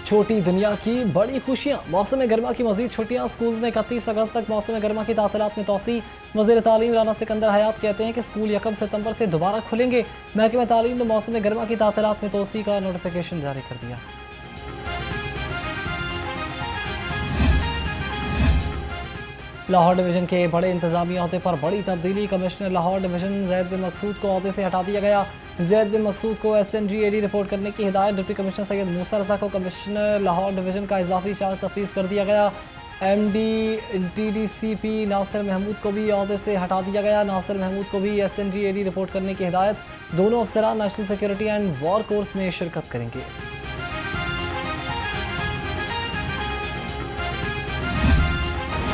छोटी दुनिया की बड़ी खुशियां। मौसम गर्मा की मजीद छुट्टियां। स्कूल में 31 अगस्त तक मौसम गर्मा की तातीलात में तोसी। वज़ीर तालीम राना सिकंदर हयात कहते हैं कि स्कूल 1 सितंबर से दोबारा खुलेंगे। महकमा तालीम ने मौसम गर्मा की तातीलात में तोसी का नोटिफिकेशन जारी कर दिया। लाहौर डिवीजन के बड़े इंतजामी अहदे पर बड़ी तब्दीली। कमिश्नर लाहौर डिवीजन जैद बिन मकसूद को अहदे से हटा दिया गया। जैद बिन मकसूद को SNGAD रिपोर्ट करने की हिदायत। डिप्टी कमिश्नर सैयद मूसा रजा को कमिश्नर लाहौर डिवीजन का इजाफी चार्ज तफवीज़ कर दिया गया। MD DDCP नासिर महमूद को भी अहदे से हटा दिया गया। नासिर महमूद को भी SNGAD रिपोर्ट करने की हिदायत। दोनों अफसरान national security and war course में शिरकत करेंगे।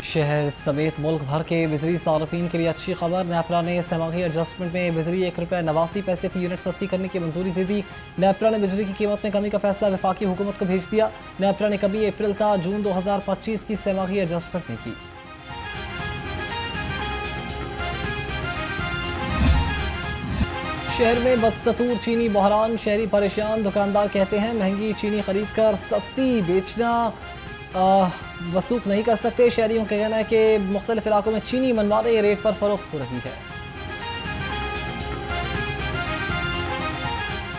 शहर समेत मुल्क भर के बिजली सार्फिन के लिए अच्छी खबर। नेपरा ने समाही एडजस्टमेंट में बिजली ₹1.89 फी यूनिट सस्ती करने की मंजूरी दे दी। नेपरा ने बिजली की कीमत में कमी का फैसला वफाकी हुकूमत को भेज दिया। नेपरा ने कभी अप्रैल था जून 2025 की समाही एडजस्टमेंट में की। शहर में बदस्तूर चीनी बहरान। शहरी परेशान। दुकानदार कहते हैं महंगी चीनी खरीद कर सस्ती बेचना वसूख नहीं कर सकते। शहरियों का कहना है कि मुख्तलिफ इलाकों में चीनी मनमाने रेट पर फरोख्त हो रही है।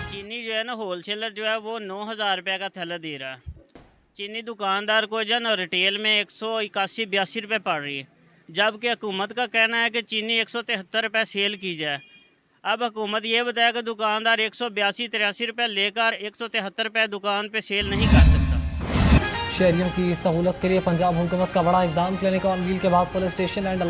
चीनी जो है ना होलसेलर जो है वो 9,000 रुपये का थैला दे रहा है। चीनी दुकानदार को जो है ना रिटेल में 181-82 रुपये पड़ रही है, जबकि हुकूमत का कहना है कि चीनी 173 रुपये सेल की जाए। अब हुकूमत ये बताया कि दुकानदार 182-83 रुपये लेकर 173 रुपये दुकान पे सेल नहीं कर सकता। शहरियों की सहूलत के लिए पंजाब हुकूमत का बड़ा इकदाम। क्लिनिक ऑन व्हील के बाद police station and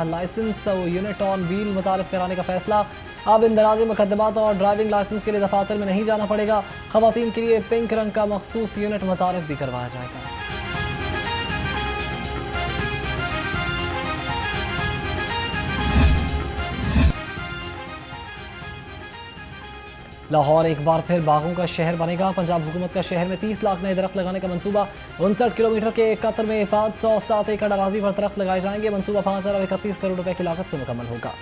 license unit on wheel मुतारिफ कराने का फैसला। अब इंदराजी मुकदमात और ड्राइविंग लाइसेंस के लिए दफातर में नहीं जाना पड़ेगा। खवातीन के लिए पिंक रंग का मखसूस यूनिट मुतारिफ भी करवाया जाएगा। लाहौर एक बार फिर बागों का शहर बनेगा। पंजाब हुकूमत का शहर में 30 लाख नए दरख्त लगाने का मंसूबा। 59 किलोमीटर के एक कतर में 507 एकड़ अराजी पर दरख्त लगाए जाएंगे। मंसूबा 5,031 करोड़ रुपए की लागत से मुकम्मल होगा।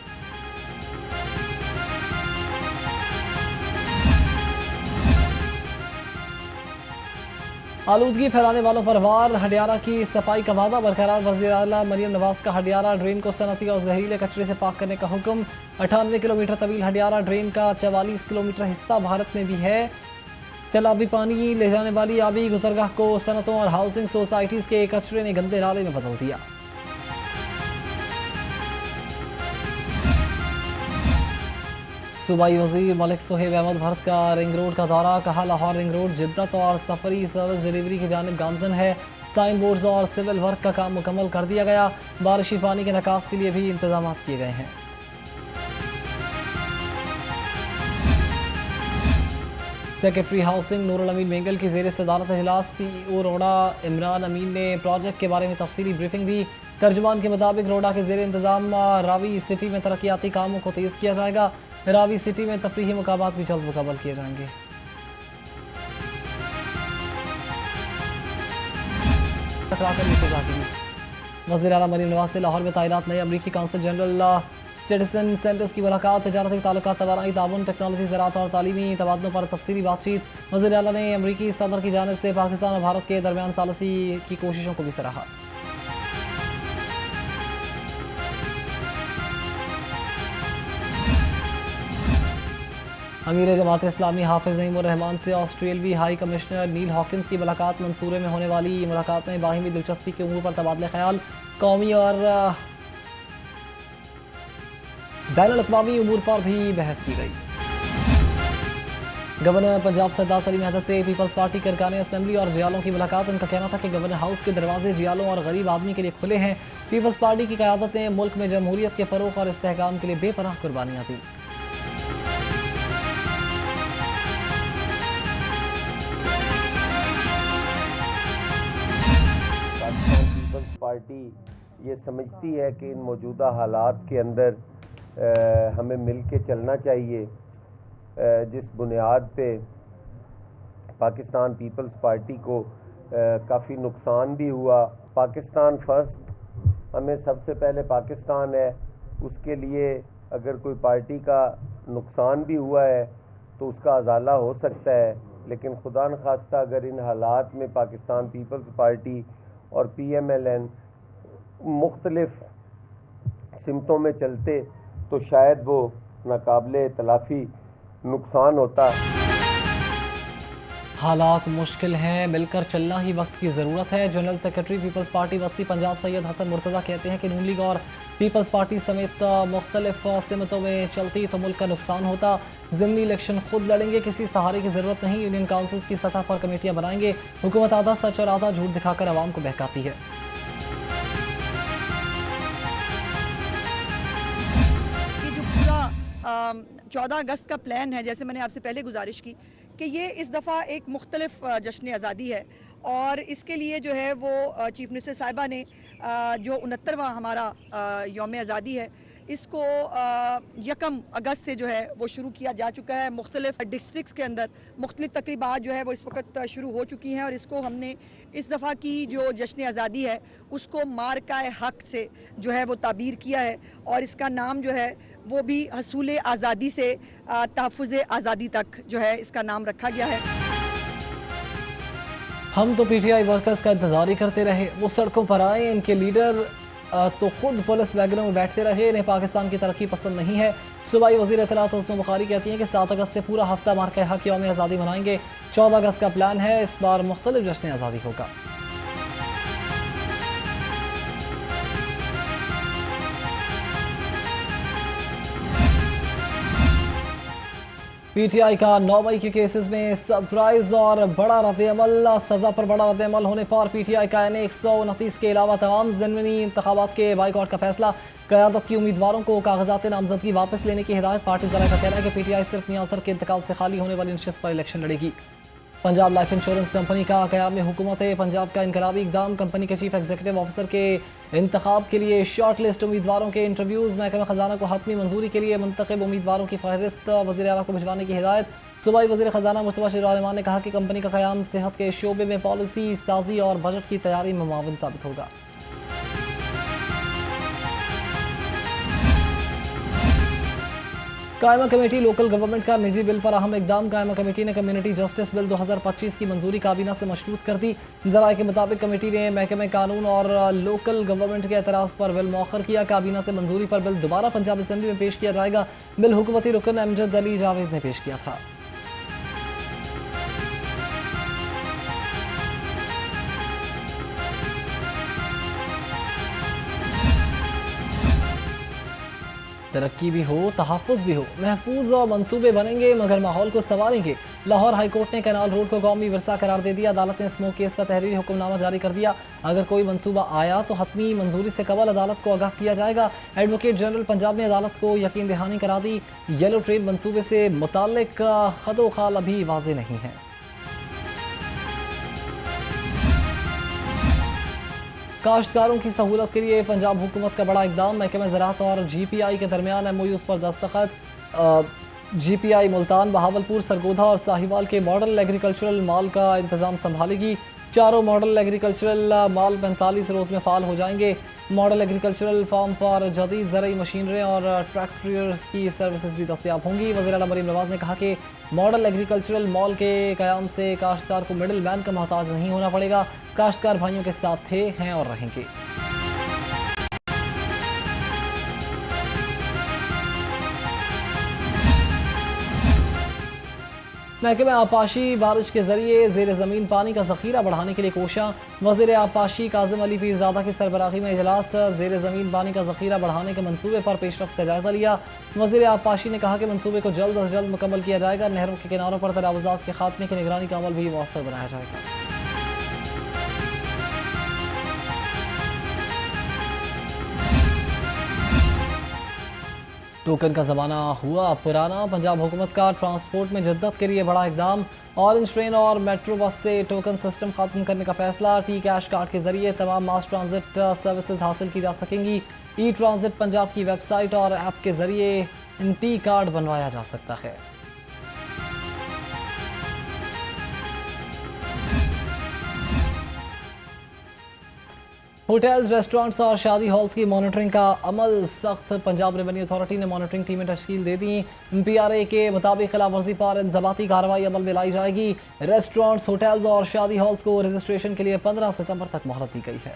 आलूदगी फैलाने वालों पर वार। हडियारा की सफाई का वादा बरकरार। वज़ीर आला मरियम नवाज का हडियारा ड्रेन को सनती और जहरीले कचरे से पाक करने का हुक्म। 98 किलोमीटर तवील हडियारा ड्रेन का 44 किलोमीटर हिस्सा भारत में भी है। तालाबी पानी ले जाने वाली आबी गुजरगाह को सनतों और हाउसिंग सोसाइटीज के कचरे ने गंदे नाले में बदल दिया। सूबाई वज़ीर मलिक सोहेब अहमद भरत का रिंग रोड का दौरा। कहा लाहौर रिंग रोड जिद्दत और सफरी सर्विस डिलीवरी की जानिब गामजन है। साइन बोर्ड्स और सिविल वर्क का काम मुकम्मल कर दिया गया। बारिशी पानी के निकास के लिए भी इंतजाम किए गए हैं। सेक्रेटरी हाउसिंग नूरुल अमीन मेंगल की ज़ेर सदारत इजलास। CEO रोड़ा इमरान अमीन ने प्रोजेक्ट के बारे में तफसीली ब्रीफिंग दी। तर्जुमान के मुताबिक रोड़ा के ज़ेर इंतजाम रावी सिटी में तरक्याती कामों को तेज़ किया जाएगा। रावी सिटी में तफरीही मुकामात भी जल्द मुकम्मल किए जाएंगे। वज़ीर आला मरीम नवाज से लाहौर में तैनात नए अमरीकी काउंसिल जनरल सिटीजन सेंटर्स की मुलाकात। तजारती ताल्लुकात, तवानाई ताउन, टेक्नोलॉजी, ज़राअत और तालीमी तबादलों पर तफसीली बातचीत। वज़ीर आला ने अमरीकी सदर की जानिब से पाकिस्तान और भारत के दरमियान सालसी की कोशिशों को भी सराहा। अमीर जमात इस्लामी हाफिज नईमुर रहमान से ऑस्ट्रेलवी हाई कमिश्नर नील हॉकिंस की मुलाकात। मंसूरे में होने वाली मुलाकात में बाहिमी दिलचस्पी के उमूर पर तबादला ख्याल। कौमी और बैनुल-अक़वामी उमूर पर भी बहस की गई। गवर्नर पंजाब सरदार सलीम अहमद से पीपल्स पार्टी के अरकान असम्बली और जियालों की मुलाकात। उनका कहना था कि गवर्नर हाउस के दरवाजे जियालों और गरीब आदमी के लिए खुले हैं। पीपल्स पार्टी की क़यादत ने मुल्क में जमहूरियत के फ़रोग़ और इस्तेहकाम के लिए बेपनाह कुर्बानियाँ दी। पीपल्स पार्टी ये समझती है कि इन मौजूदा हालात के अंदर हमें मिल के चलना चाहिए, जिस बुनियाद पे पाकिस्तान पीपल्स पार्टी को काफ़ी नुकसान भी हुआ। पाकिस्तान फर्स्ट, हमें सबसे पहले पाकिस्तान है, उसके लिए अगर कोई पार्टी का नुकसान भी हुआ है तो उसका अजाला हो सकता है। लेकिन खुदा न खास्ता अगर इन हालात में पाकिस्तान पीपल्स पार्टी और PMLN मुख्तलिफ सिमतों में चलते तो शायद वो नाकाबिले तलाफ़ी नुकसान होता। हालात मुश्किल हैं, मिलकर चलना ही वक्त की ज़रूरत है। जनरल सेक्रेटरी पीपल्स पार्टी वस्ती पंजाब सैयद हसन मुर्तज़ा कहते हैं कि नून लीग और पीपल्स पार्टी समेत मुख्तलिफ सिमतों में चलती तो मुल्क का नुकसान होता। ज़िमनी इलेक्शन खुद लड़ेंगे, किसी सहारे की ज़रूरत नहीं। यूनियन काउंसिल की सतह पर कमेटियाँ बनाएंगे। हुकूमत आधा सच और आधा झूठ दिखाकर आवाम को बहकाती है। ये जो पूरा 14 अगस्त का प्लान है, जैसे मैंने आपसे पहले गुजारिश की कि ये इस दफ़ा एक मुख्तलिफ जश्न आज़ादी है और इसके लिए जो है वो चीफ मिनिस्टर साहिबा ने जो 69वां हमारा यौम आज़ादी है इसको 1 अगस्त से जो है वो शुरू किया जा चुका है। मुख्तलिफ डिस्ट्रिक्स के अंदर मुख्तलिफ तकरीबात जो है वो इस वक्त शुरू हो चुकी हैं और इसको हमने इस दफ़ा की जो जश्न आज़ादी है उसको मार्का हक से जो है वो ताबीर किया है और इसका नाम जो है वो भी हसूल आज़ादी से तहफ़्फ़ुज़ आज़ादी तक जो है इसका नाम रखा गया है। हम तो PTI वर्कर्स का इंतजार ही करते रहे, वो सड़कों पर आए, इनके लीडर तो खुद पुलिस वैगनों में बैठते रहे। इन्हें पाकिस्तान की तरक्की पसंद नहीं है। सूबाई वज़ीर इत्तलात उस्मा बुखारी कहती हैं कि 7 अगस्त से पूरा हफ्ता मार्का हक यौम आज़ादी मनाएंगे। 14 अगस्त का प्लान है, इस बार मुख्तलिफ जश्न आज़ादी होगा। PTI का 9 मई के केसेस में सरप्राइज और बड़ा रद्द-ए-अमल। सज़ा पर बड़ा रद्द-ए-अमल होने पर PTI का NA 129 के अलावा तमाम ज़मीनी इंतखाबात के बाइकआउट का फैसला। क़यादत की उम्मीदवारों को कागजात नामजदगी वापस लेने की हिदायत। पार्टी ज़राए का कहना है कि PTI सिर्फ मियां अज़हर के इंतकाल से खाली होने वाली नशिस्त पर इलेक्शन लड़ेगी। पंजाब लाइफ इंश्योरेंस कंपनी का क़याम हुकूमत पंजाब का इनकलाबी इक़दाम। कंपनी के चीफ एग्जीक्यूटिव ऑफिसर के इंतखाब के लिए शॉर्ट लिस्ट उम्मीदवारों के इंटरव्यूज़। महकमा ख़जाना को हतमी मंजूरी के लिए मुंतखब उम्मीदवारों की फहरिस्त वज़ीर आला को भिजवाने की हिदायत। सूबाई वज़ीर ख़जाना मुस्तफ़ा शरीफ ने कहा कि कंपनी का क़याम सेहत के शोबे में पॉलिसी साजी और बजट की तैयारी में मुआविन साबित होगा। कायमा कमेटी लोकल गवर्नमेंट का निजी बिल पर अहम इकदाम। कायमा कमेटी ने कम्युनिटी जस्टिस बिल 2025 की मंजूरी काबीना से मशरूत कर दी। ज़राए के मुताबिक कमेटी ने महकमे कानून और लोकल गवर्नमेंट के एतराज़ पर बिल मौखर किया। काबीना से मंजूरी पर बिल दोबारा पंजाब असम्बली में पेश किया जाएगा। बिल हुकूमती रुकन अमजद अली जावेद ने पेश किया था। तरक्की भी हो, तहफ़्फ़ुज़ भी हो, महफूज और मनसूबे बनेंगे मगर माहौल को संवारेंगे। लाहौर हाईकोर्ट ने कैनाल रोड को कौमी विरसा करार दे दिया। अदालत ने स्मोक केस का तहरीरी हुक्मनामा जारी कर दिया। अगर कोई मनसूबा आया तो हतमी मंजूरी से कबल अदालत को आगाह किया जाएगा। एडवोकेट जनरल पंजाब ने अदालत को यकीन दहानी करा दी। येलो ट्रेन मनसूबे से मुताल्लिक खदो खाल अभी वाज़ेह नहीं है। काश्तकारों की सहूलत के लिए पंजाब हुकूमत का बड़ा इकदाम। महकमा ज़राअत और GPI के दरमियान MOUs पर दस्तखत। GPI मुल्तान, बहावलपुर, सरगोधा और साहिवाल के मॉडल एग्रीकल्चरल माल का इंतज़ाम संभालेगी। चारों मॉडल एग्रीकल्चरल माल 45 रोज़ में फ़ाल हो जाएंगे। मॉडल एग्रीकल्चरल फार्म पर जदीद ज़रूरी मशीनरी और ट्रैक्टर्स की सर्विसेज भी दस्तियाब होंगी। वज़ीर आला मरीम नवाज़ ने कहा कि मॉडल एग्रीकल्चरल मॉल के क़याम से काश्तकार को मिडिल मैन का मोहताज नहीं होना पड़ेगा। काश्तकार भाइयों के साथ थे, हैं और रहेंगे। महकमा आबपाशी बारिश के जरिए ज़ेर ज़मीन पानी का ज़ख़ीरा बढ़ाने के लिए कोशिश। वज़ीर आबपाशी काज़िम अली पीरज़ादा की सरबराही में इजलास। ज़ेर ज़मीन पानी का ज़ख़ीरा बढ़ाने के मनसूबे पर पेशरफ्त का जायज़ा लिया। वज़ीर आबपाशी ने कहा कि मनसूबे को जल्द अज जल्द मुकम्मल किया जाएगा। नहरों के किनारों पर तजावुज़ात के खात्मे की निगरानी का अमल भी मौसर बनाया जाएगा। टोकन का ज़माना हुआ पुराना। पंजाब हुकूमत का ट्रांसपोर्ट में जद्दत के लिए बड़ा इकदाम। ऑरेंज ट्रेन और मेट्रो बस से टोकन सिस्टम खत्म करने का फैसला। टी कैश कार्ड के जरिए तमाम मास ट्रांजिट सर्विसेज हासिल की जा सकेंगी। ई ट्रांजिट पंजाब की वेबसाइट और ऐप के जरिए टी कार्ड बनवाया जा सकता है। होटल्स, रेस्टोरेंट्स और शादी हॉल्स की मॉनिटरिंग का अमल सख्त। पंजाब रेवेन्यू अथॉरिटी ने मॉनिटरिंग टीमें तश्कील दे दी। PRA के मुताबिक खिलाफ वर्जी पर इंजबाती कार्रवाई अमल में लाई जाएगी। रेस्टोरेंट्स, होटल्स और शादी हॉल्स को रजिस्ट्रेशन के लिए 15 सितंबर तक मोहलत दी गई है।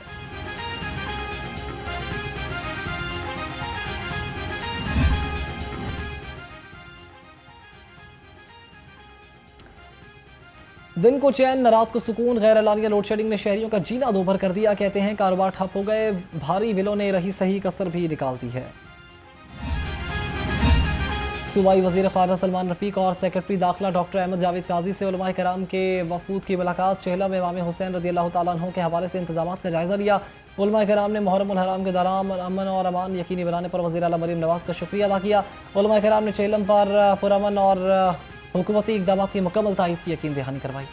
दिन को चैन, रात को सुकून। गैर एलानिया लोड शेडिंग ने शहरियों का जीना दोभर कर दिया। कहते हैं कारोबार ठप हो गए, भारी बिलों ने रही सही कसर भी निकाल दी है। सूबाई वजीर ख़ारजा सलमान रफ़ीक और सेक्रेटरी दाखिला डॉक्टर अहमद जावेद काजी से उलमाए कराम के वफूद की मुलाकात। चेहला में इमाम हुसैन रज़ियल्लाहु ताला अन्हु के हवाले से इंतजामात का जायज़ा लिया। उलमाए कराम ने मुहर्रम उल हराम के दौरान अमन और अमान यकीनी बनाने पर वज़ीर आला मरीम नवाज़ का शुक्रिया अदा किया। उलमाए कराम ने चेहलम पर पुरअमन और हुकूमती इक़दामात की मुकम्मल तारीफ़ की यकीन दहानी करवाई।